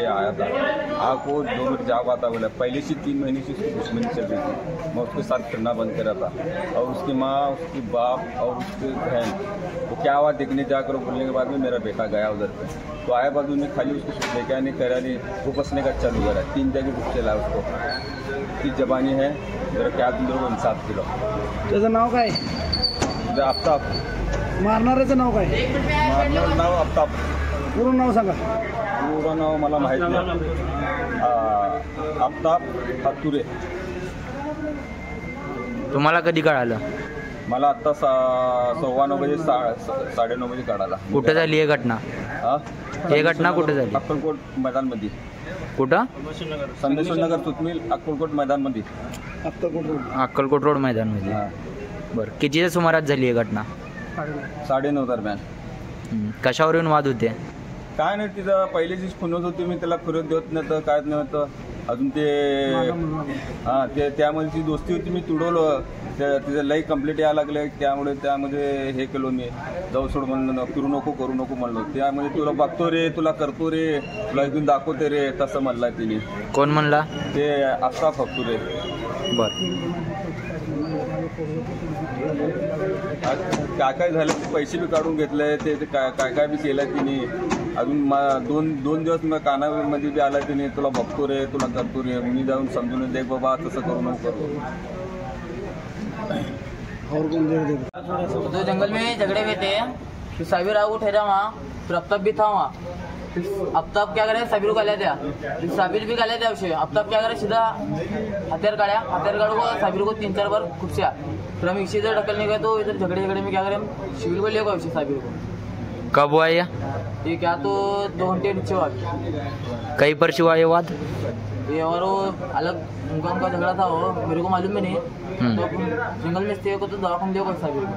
से आया था, आपको 2 मिनट जाओ आता बोला। पहले से 3 महीने से उसकी दुश्मनी चल रही थी, मैं उसके साथ फिरना बंद करा था। और उसकी माँ, उसकी बाप और उसकी बहन वो क्या हुआ देखने जाकर बोलने के बाद में मेरा बेटा गया उधर पे। तो आया बाजू ने खाली उसको लेकर आने करा नहीं, वो बसने का चालू करा। 3 जगह बुक चला उसको की जबानी है जरा क्या तुम लोग इंसाफ दिलो। त्याचं नाव काय? आफ्ताब। मारणाऱ्याचं नाव काय? मारणारं नाव आफ्ताब। पूर्ण नाव सांगा। पूर्ण नाव मला माहीत नाही। आफ्ताब हातुरे। तुम्हाला कधी कळालं? मला आत्ता 9:15 बजे 9:30 बजे कळाला। कुठे झाली ही घटना? ही घटना कुठे झाली? अक्कलकोट मैदानमध्ये। कुठं? संदेश्वर नगर सुतमिल अक्कलकोट मैदानमध्ये। अक्कलकोट रोड मैदानमध्ये। बरं, कितीच्या सुमारास झाली ही घटना? 9:30 दरम्यान। कशावरून वाद होते? काय नाही, तिथं पहिली जी खुनत होती, मी त्याला फिरत देत नव्हतं, काय नव्हतं अजून ते। हां, ते त्यामध्ये जी दोस्ती होती मी तुडवलं, तिचं लई कंप्लीट यायला लागले, त्यामध्ये हे केलो मी, जाऊ सोड म्हणलं, फिरू नको करू नको म्हणलो। त्यामध्ये तुला बघतो रे, तुला करतो रे, तुला इथून दाखवते रे, तसं म्हणला तिने। कोण म्हणला? ते आफ्ताब हातुरे। बरं, काय झालं, पैसे बी काढून घेतले, ते काय बी केलं तिने। अजून दोन दिवस मग कानामध्ये बी आला तिने, तुला बघतो रे, तुला करतो रे। मी जाऊन समजून दे बाबा, तसं करू नको करू। तो जंगल में झगड़े हुए थे, फिर साबिर आगू ठहरा वहाँ, फिर आफ्ताब भी था वहाँ। फिर आफ्ताब क्या करे, साबिर को गालियाँ दिया, फिर साबिर भी गालियाँ दिया उसे। आफ्ताब क्या करे, सीधा हथियार काढ़ो को साबिर को 3-4 बार खुपसिया। फिर हम इसी इधर ढकलने गए तो इधर झगड़े में क्या करें, शिविर को ले गए उसे साबिर को। कब हुआ ये क्या तो 2 घंटे नीचे हुआ। कहीं पर हुआ ये वाद? ये और वो अलग उनका झगड़ा था, वो मेरे को मालूम भी नहीं। तो जंगल में थे को तो दवाखाने ले गए साबिर को।